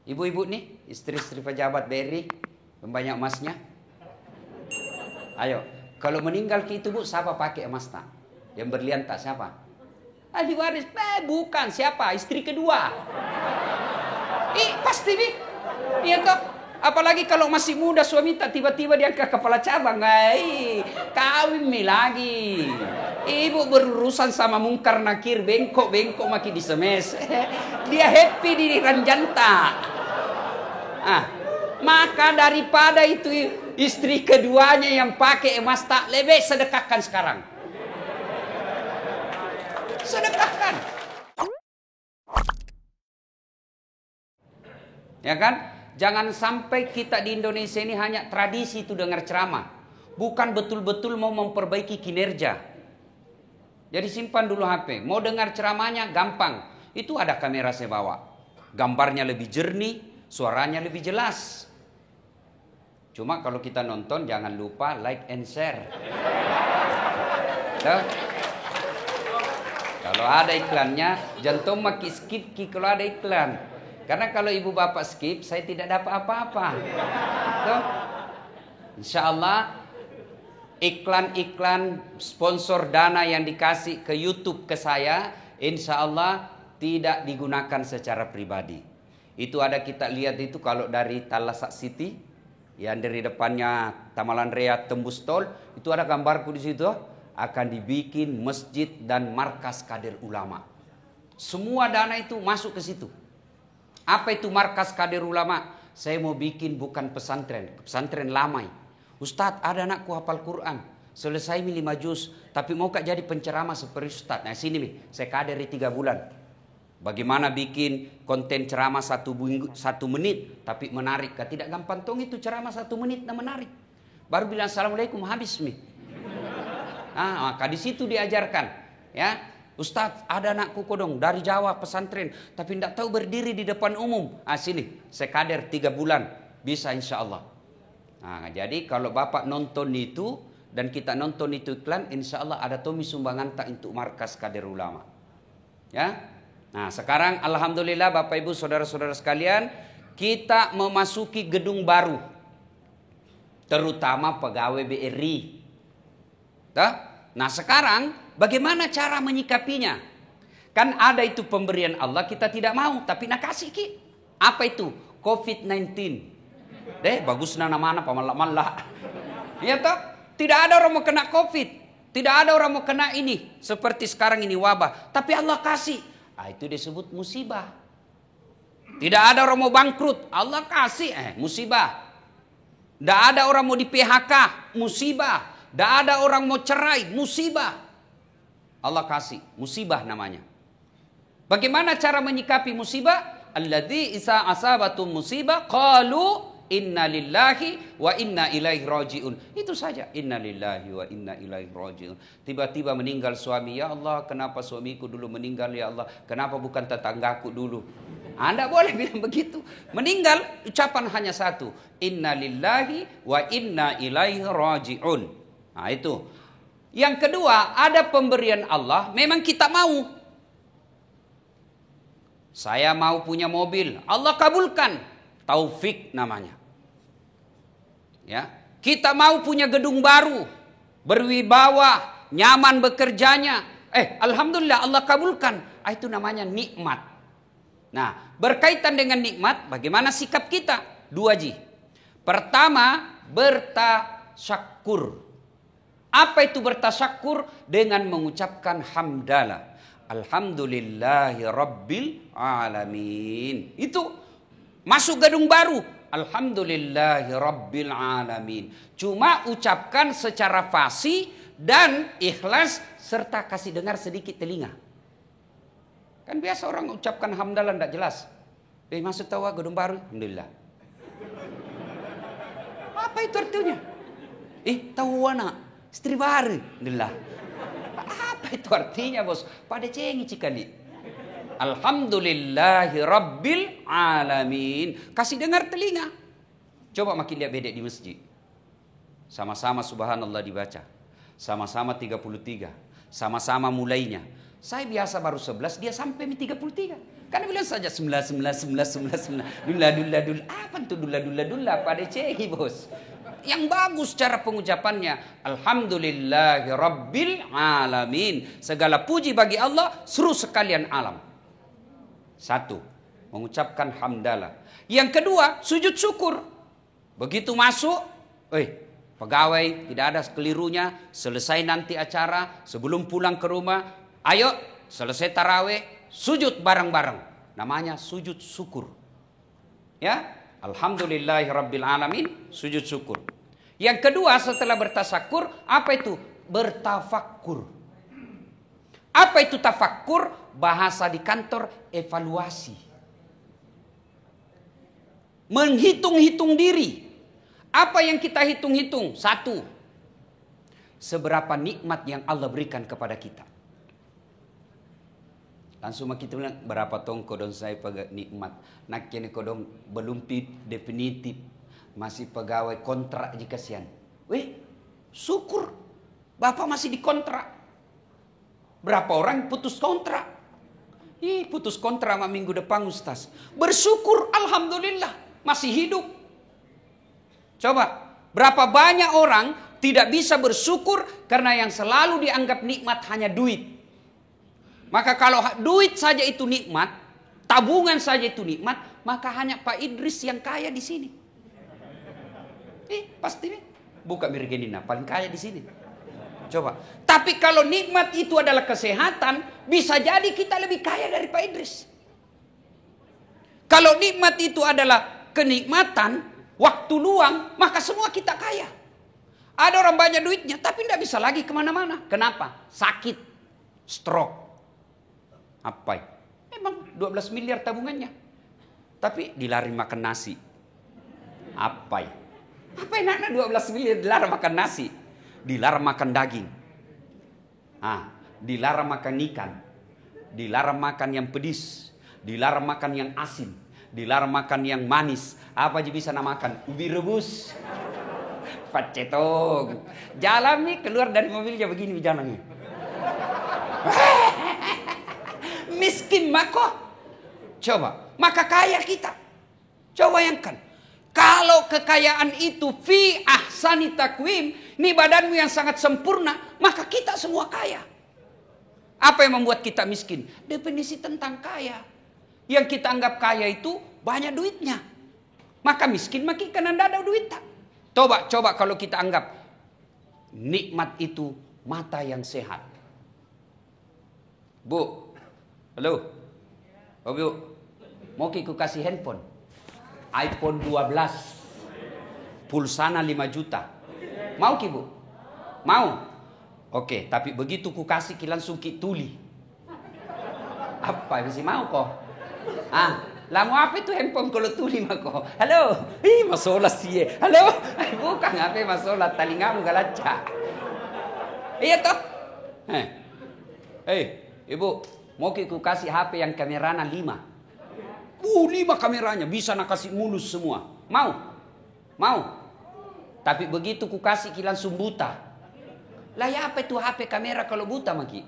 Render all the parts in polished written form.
Ibu-ibu nih, istri-istri pejabat BRI, banyak emasnya. Ayo, kalau meninggal itu bu, siapa pakai emas tak? Yang berlian tak siapa? Ahli waris, bukan siapa? Istri kedua. Pasti nih, iya toh. Apalagi kalau masih muda suami tak tiba-tiba dia ke kepala cabang, kawin mi lagi. Ibu berurusan sama mungkar nakir, bengkok maki di semes. Dia happy di ranjanta. Maka daripada itu istri keduanya yang pakai emas tak, lebih sedekahkan sekarang. Sedekahkan. Ya kan? Jangan sampai kita di Indonesia ini hanya tradisi itu dengar ceramah. Bukan betul-betul mau memperbaiki kinerja. Jadi simpan dulu HP. Mau dengar ceramahnya gampang. Itu ada kamera saya bawa. Gambarnya lebih jernih, suaranya lebih jelas. Cuma kalau kita nonton jangan lupa like and share. Tuh. Kalau ada iklannya, jantung maki skip kalau ada iklan. Karena kalau ibu bapak skip, saya tidak dapat apa-apa. Tuh. Insya Allah iklan-iklan sponsor dana yang dikasih ke YouTube ke saya, insya Allah tidak digunakan secara pribadi. Itu ada kita lihat itu kalau dari Talasak City, yang dari depannya Tamalan Rea tembus tol, itu ada gambarku di situ, akan dibikin masjid dan markas kader ulama. Semua dana itu masuk ke situ. Apa itu markas kader ulama? Saya mau bikin bukan pesantren lamai. Ustadz, ada anakku hafal Quran, selesai 5 juz, tapi mau jadi penceramah seperti Ustadz. Nah sini saya kaderi 3 bulan. Bagaimana bikin konten ceramah 1 menit, tapi menarik. Tidak gampang tong itu ceramah 1 menit dan menarik. Baru bilang assalamualaikum habis maka di situ diajarkan, ya. Ustadz, ada anakku kodong dari Jawa pesantren, tapi tidak tahu berdiri di depan umum. Sini, saya kader 3 bulan, bisa insya Allah. Jadi kalau bapak nonton itu dan kita nonton itu iklan, insya Allah ada Tommy sumbangan tak untuk markas kader ulama. Ya, nah sekarang alhamdulillah bapak ibu saudara-saudara sekalian, kita memasuki gedung baru, terutama pegawai BRI. Nah sekarang bagaimana cara menyikapinya? Kan ada itu pemberian Allah, kita tidak mau, tapi nak kasih ki. Apa itu? COVID-19. Bagus nama-nama pamalak-malak. Ya toh? Tidak ada orang mau kena COVID. Tidak ada orang mau kena ini. Seperti sekarang ini wabah. Tapi Allah kasih. Itu disebut musibah. Tidak ada orang mau bangkrut. Allah kasih. Musibah. Tidak ada orang mau di PHK. Musibah. Tidak ada orang mau cerai. Musibah. Allah kasih, musibah namanya. Bagaimana cara menyikapi musibah? Alladzi isa asabatum musibah qalu inna lillahi wa inna ilaihi rajiun. Itu saja, inna lillahi wa inna ilaihi rajiun. Tiba-tiba meninggal suami, ya Allah, kenapa suamiku dulu meninggal ya Allah? Kenapa bukan tetanggaku dulu? Anda boleh bilang begitu. Meninggal ucapan hanya satu, inna lillahi wa inna ilaihi rajiun. Nah itu. Yang kedua, ada pemberian Allah, memang kita mau. Saya mau punya mobil, Allah kabulkan. Taufik namanya. Ya, kita mau punya gedung baru, berwibawa, nyaman bekerjanya. Alhamdulillah Allah kabulkan. Itu namanya nikmat. Nah, berkaitan dengan nikmat, bagaimana sikap kita? 2J. Pertama, bertasyakur. Apa itu bertasyakur? Dengan mengucapkan hamdalah. Alhamdulillahi rabbil alamin. Itu masuk gedung baru. Alhamdulillahi rabbil alamin. Cuma ucapkan secara fasih dan ikhlas serta kasih dengar sedikit telinga. Kan biasa orang ucapkan hamdalah tidak jelas. Masuk tahu gedung baru. Alhamdulillah. Apa itu artinya? Tahu anak. Istri baru, alhamdulillah. Apa itu artinya bos? Pada cengi cikali. Alhamdulillahi rabbil alamin. Kasih dengar telinga. Coba makin lihat bedek di masjid. Sama-sama subhanallah dibaca. Sama-sama 33. Sama-sama mulainya. Saya biasa baru 11, dia sampai 33. Kan bilang saja 99999. Dula. Apa tuh dula? Pada cehi bos. Yang bagus cara pengucapannya. Alhamdulillahi Rabbil Alamin. Segala puji bagi Allah seluruh sekalian alam. Satu, mengucapkan hamdalah. Yang kedua, sujud syukur. Begitu masuk, pegawai tidak ada kelirunya. Selesai nanti acara, sebelum pulang ke rumah, ayo selesai tarawih, sujud bareng-bareng. Namanya sujud syukur. Ya, Alhamdulillahi Rabbil Alamin, sujud syukur. Yang kedua setelah bertasakur, apa itu? Bertafakkur. Apa itu tafakkur? Bahasa di kantor, evaluasi. Menghitung-hitung diri. Apa yang kita hitung-hitung? Satu, seberapa nikmat yang Allah berikan kepada kita. Langsung kita bilang, berapa tong kodong saya pakai nikmat. Nak kini kodong belum definitif. Masih pegawai kontrak aja kasihan. Syukur. Bapak masih dikontrak. Berapa orang putus kontrak? Putus kontrak sama minggu depan Ustaz. Bersyukur, Alhamdulillah. Masih hidup. Coba, berapa banyak orang tidak bisa bersyukur karena yang selalu dianggap nikmat hanya duit. Maka kalau duit saja itu nikmat, tabungan saja itu nikmat, maka hanya Pak Idris yang kaya di sini. Pasti nih, buka Mirgenina paling kaya di sini. Coba, tapi kalau nikmat itu adalah kesehatan, bisa jadi kita lebih kaya dari Pak Idris. Kalau nikmat itu adalah kenikmatan, waktu luang, maka semua kita kaya. Ada orang banyak duitnya, tapi tidak bisa lagi kemana-mana. Kenapa? Sakit, stroke. Apa? Memang 12 miliar tabungannya. Tapi dilarang makan nasi. Apa? Apa enaknya 12 miliar dilarang makan nasi? Dilarang makan daging. Dilarang makan ikan. Dilarang makan yang pedis. Dilarang makan yang asin. Dilarang makan yang manis. Apa aja bisa makan? Ubi rebus. Pacetong. Jalan nih keluar dari mobilnya begini jalannya. Miskin mako. Coba, maka kaya kita. Coba bayangkan. Kalau kekayaan itu fi ahsani takwim, ini badanmu yang sangat sempurna, maka kita semua kaya. Apa yang membuat kita miskin? Definisi tentang kaya. Yang kita anggap kaya itu banyak duitnya. Maka miskin makin karena tidak ada duit. Coba kalau kita anggap nikmat itu mata yang sehat. Bu, halo. Bu, mau ku kasih handphone. iPhone 12. Pulsana 5 juta. Mau ki, Bu? Mau? Oke, tapi begitu ku kasih ki langsung ki tuli. Apa masih mau kok? Lah mau apa itu handphone kalau tuli mah kok? Halo. Masalah sih. Halo. Bukan apa masalah talingamu galaca. Iya toh? Ibu, mau ku kasih HP yang kameranya 5. 5 kameranya bisa nak kasih mulus semua. Mau. Tapi begitu ku kasih ki langsung buta. Lah ya apa itu HP kamera kalau buta maki?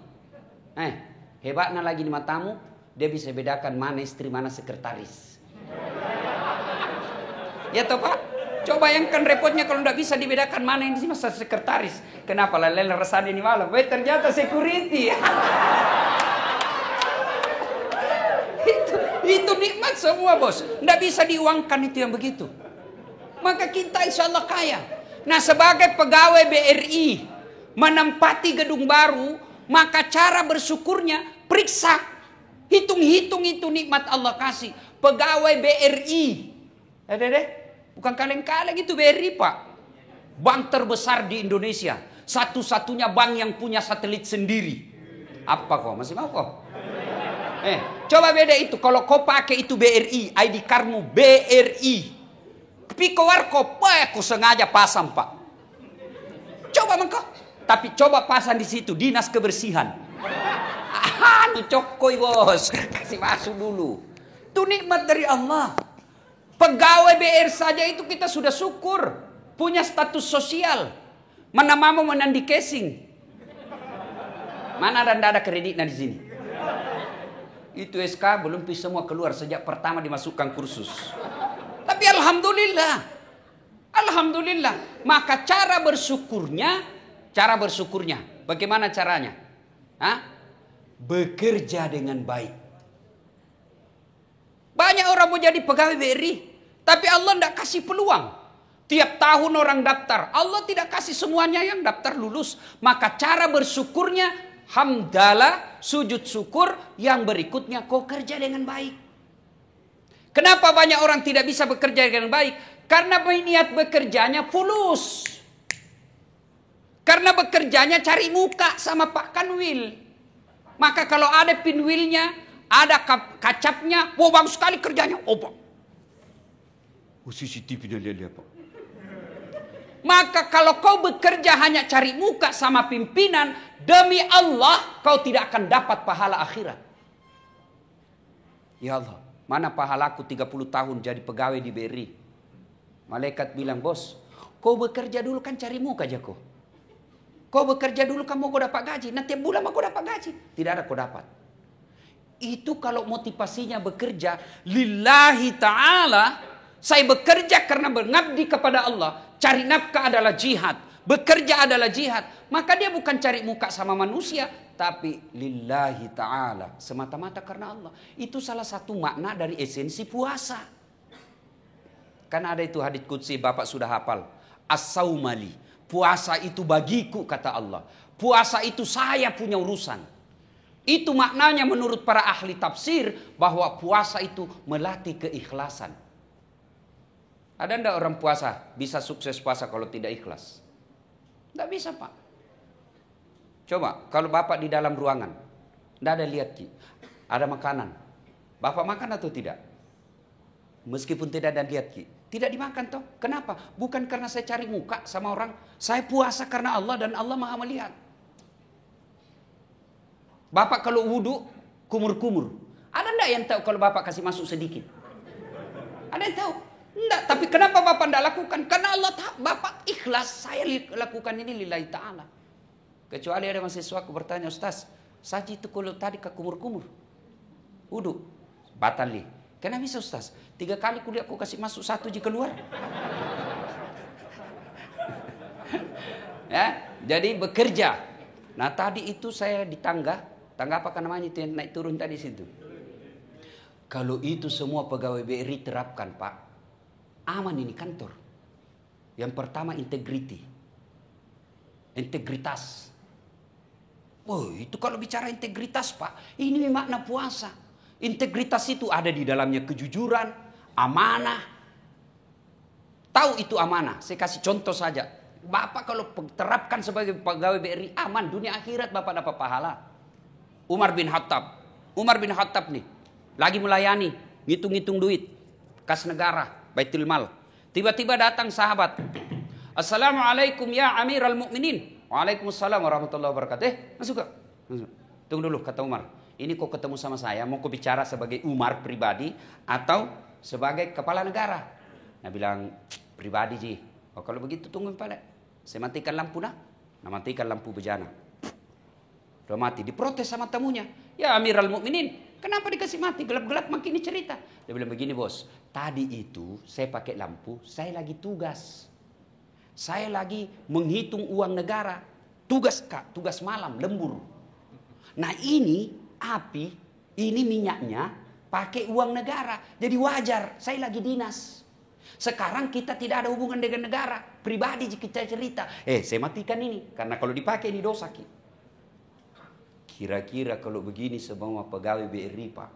Hebatnya lagi di matamu, dia bisa bedakan mana istri mana sekretaris. Ya toh Pak? Coba bayangkan repotnya kalau tidak bisa dibedakan mana ini masa sekretaris. Kenapa lelen resah ini malam? Ternyata security. Itu nikmat semua bos. Tidak bisa diuangkan itu yang begitu. Maka kita insya Allah kaya. Nah sebagai pegawai BRI menempati gedung baru, maka cara bersyukurnya periksa. Hitung-hitung itu nikmat Allah kasih. Pegawai BRI. Bukan kaleng-kaleng itu BRI Pak. Bank terbesar di Indonesia. Satu-satunya bank yang punya satelit sendiri. Apa kok? Masih mau kok? Coba beda itu. Kalau kau pakai itu BRI, ID cardmu BRI. Pikowar kau aku sengaja pasang Pak. Coba mengkau. Tapi coba pasang di situ dinas kebersihan. Ini cokoi bos. Kasih masuk dulu. Itu nikmat dari Allah. Pegawai BR saja itu kita sudah syukur. Punya status sosial. Mana mau menandi casing. Mana ada kreditnya di sini. Itu SK belum bisa semua keluar sejak pertama dimasukkan kursus. Tapi alhamdulillah. Alhamdulillah. Maka cara bersyukurnya, bagaimana caranya? Hah? Bekerja dengan baik. Banyak orang mau jadi pegawai BRI, tapi Allah tidak kasih peluang. Tiap tahun orang daftar, Allah tidak kasih semuanya yang daftar lulus. Maka cara bersyukurnya, hamdalah, sujud syukur, yang berikutnya kau kerja dengan baik. Kenapa banyak orang tidak bisa bekerja dengan baik? Karena niat bekerjanya fulus. Karena bekerjanya cari muka sama Pak Kanwil. Maka kalau ada pinwilnya, ada kacapnya, wah bagus sekali kerjanya. Oh Pak, CCTV-nya lihat Pak. Maka kalau kau bekerja hanya cari muka sama pimpinan, demi Allah kau tidak akan dapat pahala akhirat. Ya Allah, mana pahalaku 30 tahun jadi pegawai di BRI. Malaikat bilang, bos, kau bekerja dulu kan cari muka aja kau. Kau bekerja dulu kamu kau dapat gaji. Nanti tiap bulan kau dapat gaji. Tidak ada kau dapat. Itu kalau motivasinya bekerja lillahi ta'ala. Saya bekerja karena mengabdi kepada Allah. Cari nafkah adalah jihad. Bekerja adalah jihad. Maka dia bukan cari muka sama manusia. Tapi lillahi ta'ala. Semata-mata karena Allah. Itu salah satu makna dari esensi puasa. Kan ada itu hadits qudsi Bapak sudah hafal. As-saumali. Puasa itu bagiku kata Allah. Puasa itu saya punya urusan. Itu maknanya menurut para ahli tafsir. Bahwa puasa itu melatih keikhlasan. Ada enggak orang puasa bisa sukses puasa kalau tidak ikhlas? Tidak bisa Pak. Coba kalau Bapak di dalam ruangan. Tidak ada lihat Ki. Ada makanan. Bapak makan atau tidak? Meskipun tidak ada lihat Ki. Tidak dimakan toh. Kenapa? Bukan karena saya cari muka sama orang. Saya puasa karena Allah dan Allah maha melihat. Bapak kalau wudhu kumur-kumur. Ada enggak yang tahu kalau Bapak kasih masuk sedikit? Ada yang tahu? Enggak. Tapi kenapa Bapak enggak lakukan? Karena Allah tahu. Bapak ikhlas. Saya lakukan ini lillahi ta'ala. Kecuali ada mahasiswa aku bertanya, Ustaz, saji itu kalau tadi ke kumur-kumur. Wudhu. Batal li. Kenapa bisa Ustaz? 3 kali kuliah aku kasih masuk 1 jika keluar. Ya, jadi bekerja. Nah tadi itu saya di tangga apa kan namanya itu yang naik turun tadi situ. Kalau itu semua pegawai BRI terapkan Pak, aman ini kantor. Yang pertama integritas. Oh itu kalau bicara integritas Pak, ini makna puasa. Integritas itu ada di dalamnya kejujuran, amanah. Tahu itu amanah. Saya kasih contoh saja. Bapak kalau terapkan sebagai pegawai BRI aman dunia akhirat Bapak dapat pahala. Umar bin Khattab nih lagi melayani, ngitung-ngitung duit kas negara, Baitul Mal. Tiba-tiba datang sahabat. Assalamualaikum ya Amirul Mukminin. Waalaikumsalam warahmatullahi wabarakatuh. Masuk. Tunggu dulu kata Umar. Ini kau ketemu sama saya, mau kau bicara sebagai Umar pribadi atau sebagai kepala negara? Nah bilang pribadi Ji. Oh kalau begitu tunggu Pak. Saya matikan lampu nah. Nah matikan lampu bejana. Udah mati, diprotes sama tamunya. Ya Amirul Mukminin, kenapa dikasih mati? Gelap-gelap makin ini cerita. Dia bilang begini bos, tadi itu saya pakai lampu, saya lagi tugas. Saya lagi menghitung uang negara. Tugas Kak, tugas malam, lembur. Nah ini api, ini minyaknya pakai uang negara. Jadi wajar, saya lagi dinas. Sekarang kita tidak ada hubungan dengan negara. Pribadi kita cerita. Saya matikan ini. Karena kalau dipakai ini dosa. Kira-kira kalau begini semua pegawai BRI Pak.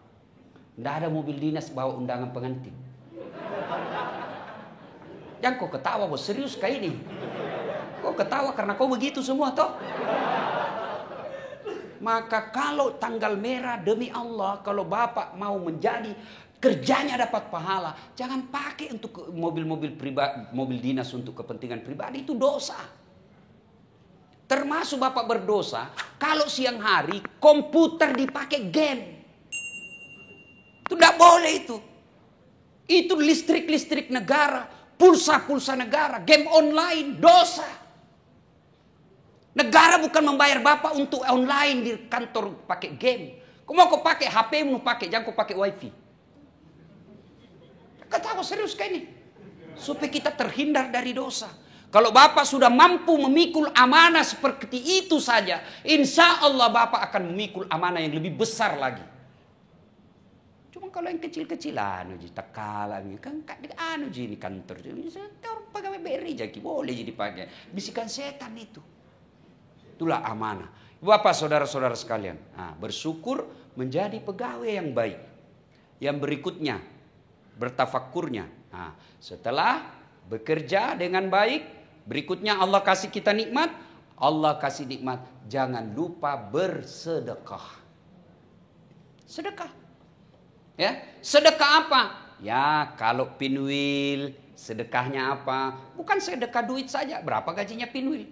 Tidak ada mobil dinas bawa undangan pengantin. Jangan kau ketawa bos, serius kayak ini. Kau ketawa karena kau begitu semua toh. Maka kalau tanggal merah demi Allah, kalau Bapak mau menjadi kerjanya dapat pahala, jangan pakai untuk mobil-mobil pribadi, mobil dinas untuk kepentingan pribadi, itu dosa. Termasuk Bapak berdosa kalau siang hari komputer dipakai game. Itu tidak boleh itu. Itu listrik negara, pulsa negara, game online, dosa. Negara bukan membayar Bapak untuk online di kantor pakai game. Kau mau kau pakai HP-mu pakai, jangan kau pakai wifi. Kata aku serius kayak ini. Supaya kita terhindar dari dosa. Kalau Bapak sudah mampu memikul amanah seperti itu saja, insya Allah Bapak akan memikul amanah yang lebih besar lagi. Cuma kalau yang kecil-kecil, anu ji tekalan, kan anu ji ini kantor, orang pegawai BRI jadi boleh jadi pakai. Bisikan setan itu. Itulah amanah. Bapak saudara-saudara sekalian, bersyukur menjadi pegawai yang baik. Yang berikutnya, bertafakurnya. Setelah bekerja dengan baik, berikutnya Allah kasih kita nikmat. Allah kasih nikmat, jangan lupa bersedekah. Sedekah. Ya, sedekah apa? Ya, kalau pinwil, sedekahnya apa? Bukan sedekah duit saja. Berapa gajinya pinwil?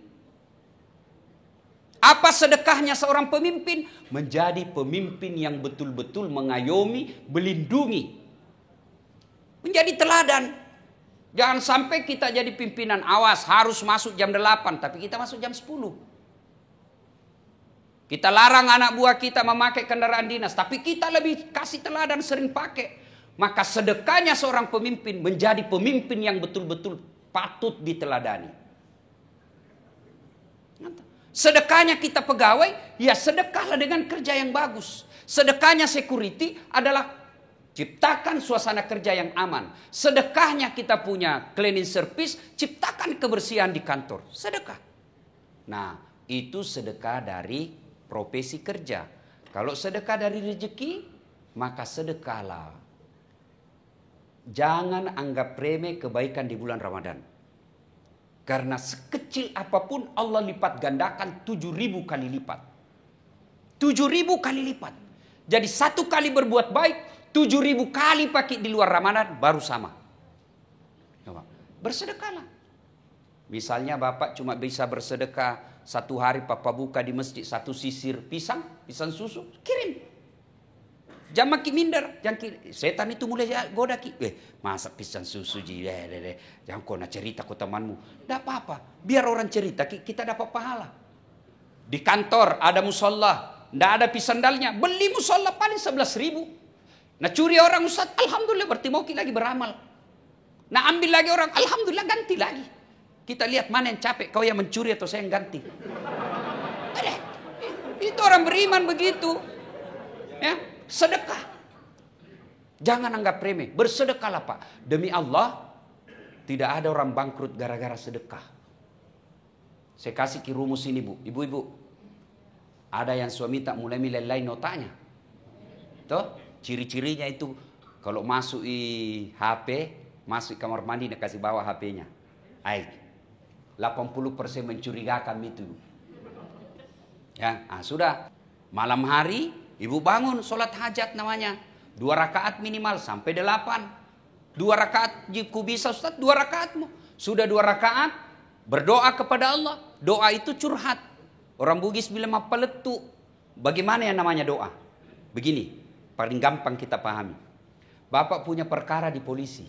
Apa sedekahnya seorang pemimpin? Menjadi pemimpin yang betul-betul mengayomi, melindungi. Menjadi teladan. Jangan sampai kita jadi pimpinan, awas harus masuk jam 8, tapi kita masuk jam 10. Kita larang anak buah kita memakai kendaraan dinas, tapi kita lebih kasih teladan sering pakai. Maka sedekahnya seorang pemimpin menjadi pemimpin yang betul-betul patut diteladani. Sedekahnya kita pegawai, ya sedekahlah dengan kerja yang bagus. Sedekahnya security adalah ciptakan suasana kerja yang aman. Sedekahnya kita punya cleaning service, ciptakan kebersihan di kantor. Sedekah. Nah, itu sedekah dari profesi kerja. Kalau sedekah dari rezeki, maka sedekahlah. Jangan anggap remeh kebaikan di bulan Ramadan. Karena sekecil apapun Allah lipat gandakan 7.000 kali lipat. 7.000 kali lipat. Jadi 1 kali berbuat baik, 7.000 kali pakai di luar Ramadan baru sama. Bersedekahlah. Misalnya Bapak cuma bisa bersedekah 1 hari Papa buka di masjid 1 sisir pisang susu, kirim. Jangan makin minder, setan itu mulai goda ki. Masa pisang susu ji, jangan kau nak cerita ke temanmu. Tidak apa-apa, biar orang cerita kita dapat pahala. Di kantor ada musola, tidak ada pisandalnya, beli musola paling 11.000. Nah curi orang ustaz, alhamdulillah berarti mau lagi beramal. Nah ambil lagi orang, alhamdulillah ganti lagi. Kita lihat mana yang capek, kau yang mencuri atau saya yang ganti. Itu orang beriman begitu. Ya, sedekah. Jangan anggap remeh, bersedekahlah Pak. Demi Allah, tidak ada orang bangkrut gara-gara sedekah. Saya kasih rumus ini Bu, ibu-ibu. Ada yang suami tak mulai milai notanya. Tuh, ciri-cirinya itu kalau masuk di HP, masuk kamar mandi nak kasih bawa HP-nya. 80% mencurigakan itu. Ya, sudah. Malam hari ibu bangun sholat hajat namanya. 2 rakaat minimal sampai 8. 2 rakaat jika bisa Ustaz, 2 rakaatmu. Sudah 2 rakaat berdoa kepada Allah. Doa itu curhat. Orang Bugis bilang apa letu. Bagaimana yang namanya doa? Begini, paling gampang kita pahami. Bapak punya perkara di polisi.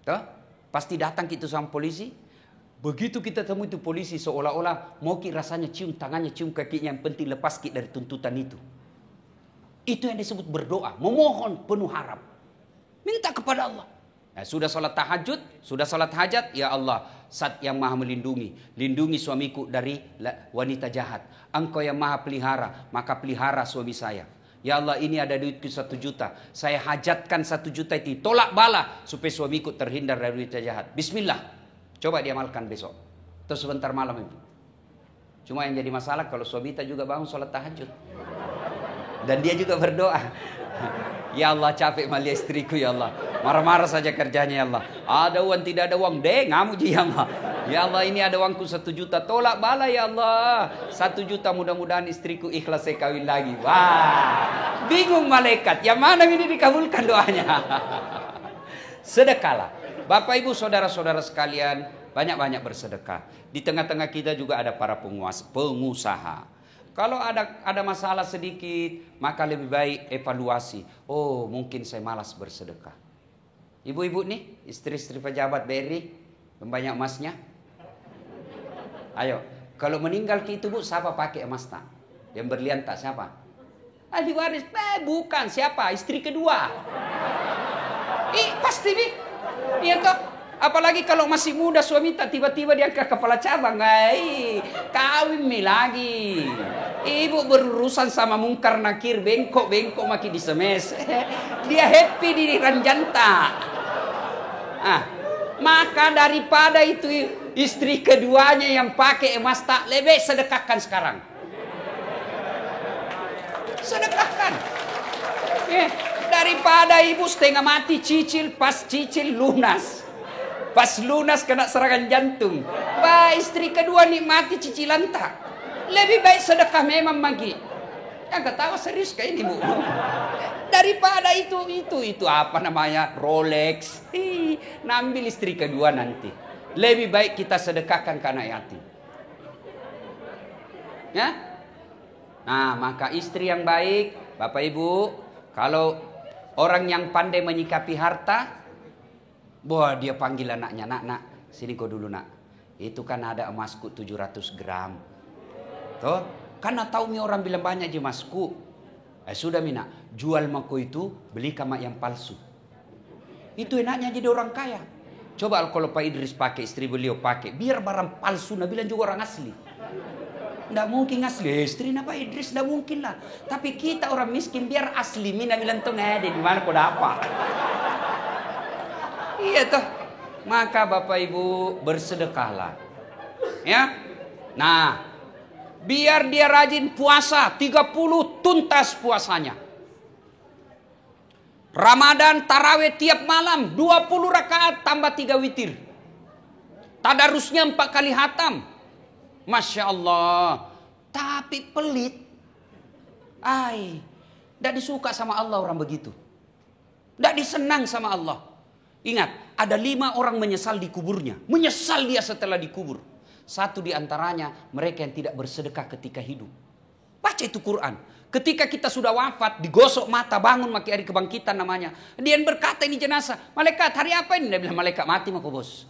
Tuh, pasti datang kita sama polisi. Begitu kita temui itu polisi seolah-olah mau rasanya cium tangannya, cium kakinya, yang penting lepas dari tuntutan itu. Itu yang disebut berdoa, memohon penuh harap. Minta kepada Allah. Nah, sudah sholat tahajud, sudah sholat hajat, ya Allah, Zat yang maha melindungi. Lindungi suamiku dari wanita jahat. Engkau yang maha pelihara, maka pelihara suami saya. Ya Allah, ini ada duitku 1 juta. Saya hajatkan 1 juta itu. Tolak bala supaya suamiku terhindar dari wanita jahat. Bismillah. Coba diamalkan besok. Terus sebentar malam itu. Cuma yang jadi masalah kalau suami kita juga bangun sholat tahajud. Dan dia juga berdoa. Ya Allah, capek malia istriku ya Allah. Marah-marah saja kerjanya ya Allah. Ada uang tidak ada uang. Ngamu ya Allah. Ya Allah, ini ada uangku 1 juta. Tolak bala ya Allah. 1 juta, mudah-mudahan istriku ikhlas saya kawin lagi. Wah, bingung malaikat. Yang mana ini dikabulkan doanya? Sedekahlah. Bapak ibu saudara-saudara sekalian, banyak-banyak bersedekah. Di tengah-tengah kita juga ada para pengusaha. Kalau ada masalah sedikit, maka lebih baik evaluasi. Oh, mungkin saya malas bersedekah. Ibu-ibu nih, istri-istri pejabat BRI, banyak emasnya. Ayo, kalau meninggal itu Bu, siapa pakai emas tak? Yang berlian tak siapa? Ahli waris, bukan. Siapa? Istri kedua. Pasti nih. Iya toh. Apalagi kalau masih muda suami tak tiba-tiba dia ke kepala cabang. Kawin mi lagi. Ibu berurusan sama mungkar nakir, bengkok maki di semes. Dia happy di Ranjanta. Maka daripada itu istri keduanya yang pakai emas tak, lebih sedekahkan sekarang. Sedekahkan. Daripada ibu setengah mati cicil, pas cicil lunas. Pas lunas kena serangan jantung. Istri kedua nikmati cicilan tak. Lebih baik sedekah memang magi. Yang ketawa serius kayak ini bu. Daripada itu apa namanya Rolex. Nambil istri kedua nanti. Lebih baik kita sedekahkan ke anak yatim. Ya. Nah maka istri yang baik, Bapak Ibu, kalau orang yang pandai menyikapi harta, dia panggil anaknya, nak, sini kau dulu nak. Itu kan ada emasku 700 gram. Tuh, karena tahu mi orang bilang banyak je emasku. Sudah mina, jual mako itu, beli kamak yang palsu. Itu enaknya jadi orang kaya. Coba kalau Pak Idris pakai, istri beliau pakai, biar barang palsu, nah bilang juga orang asli. Nggak mungkin asli, istri Pak Idris nggak mungkin lah. Tapi kita orang miskin biar asli, mina bilang tuh di mana kau dapat. Iya toh. Maka Bapak Ibu bersedekahlah. Ya. Nah, biar dia rajin puasa 30 tuntas puasanya. Ramadan tarawih tiap malam 20 rakaat tambah 3 witir. Tadarusnya 4 kali hatam. Masya Allah. Tapi pelit. Tidak disuka sama Allah orang begitu. Tidak disenang sama Allah. Ingat, ada 5 orang menyesal di kuburnya. Menyesal dia setelah dikubur. 1 di antaranya mereka yang tidak bersedekah ketika hidup. Baca itu Quran. Ketika kita sudah wafat, digosok mata, bangun maki hari kebangkitan namanya. Dia berkata ini jenazah. Malaikat, hari apa ini? Dia bilang, malaikat mati mako bos.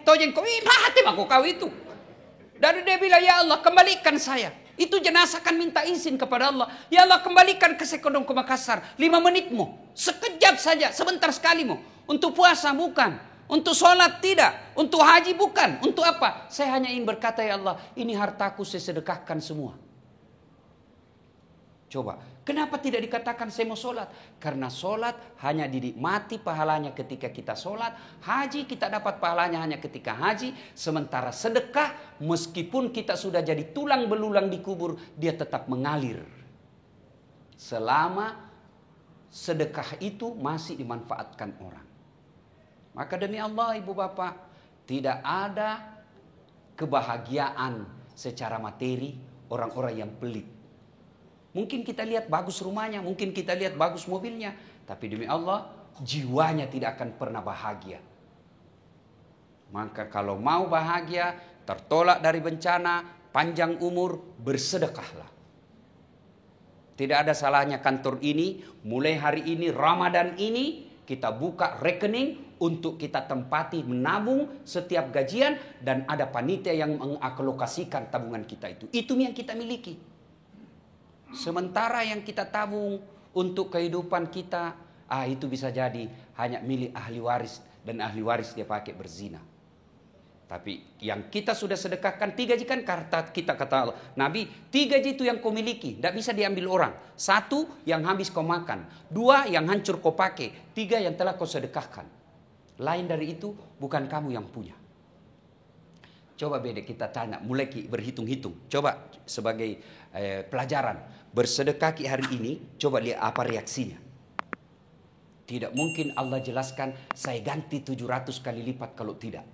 Tojeng kau, mati mako kau itu. Dan dia bilang, ya Allah kembalikan saya. Itu jenazah kan minta izin kepada Allah. Ya Allah kembalikan ke Sekondong ke Makassar. 5 menitmu. Sekejap saja. Sebentar sekalimu. Untuk puasa bukan. Untuk sholat tidak. Untuk haji bukan. Untuk apa? Saya hanya ingin berkata ya Allah. Ini hartaku saya sedekahkan semua. Coba. Kenapa tidak dikatakan saya mau sholat? Karena sholat hanya dinikmati pahalanya ketika kita sholat. Haji kita dapat pahalanya hanya ketika haji. Sementara sedekah meskipun kita sudah jadi tulang belulang di kubur. Dia tetap mengalir. Selama sedekah itu masih dimanfaatkan orang. Maka demi Allah ibu bapak. Tidak ada kebahagiaan secara materi orang-orang yang pelit. Mungkin kita lihat bagus rumahnya, mungkin kita lihat bagus mobilnya. Tapi demi Allah, jiwanya tidak akan pernah bahagia. Maka kalau mau bahagia, tertolak dari bencana, panjang umur, bersedekahlah. Tidak ada salahnya kantor ini, mulai hari ini, Ramadan ini, kita buka rekening untuk kita tempati menabung setiap gajian. Dan ada panitia yang mengalokasikan tabungan kita itu. Itu yang kita miliki. Sementara yang kita tabung untuk kehidupan kita, itu bisa jadi hanya milik ahli waris. Dan ahli waris dia pakai berzina. Tapi yang kita sudah sedekahkan 3 gaji kan kita kata Allah. Nabi 3 gaji itu yang kau miliki. Tidak bisa diambil orang. 1 yang habis kau makan. 2 yang hancur kau pakai. 3 yang telah kau sedekahkan. Lain dari itu bukan kamu yang punya. Coba beda kita tanya, mulai berhitung-hitung. Coba sebagai pelajaran. Bersedekah hari ini, coba lihat apa reaksinya. Tidak mungkin Allah jelaskan, saya ganti 700 kali lipat kalau tidak.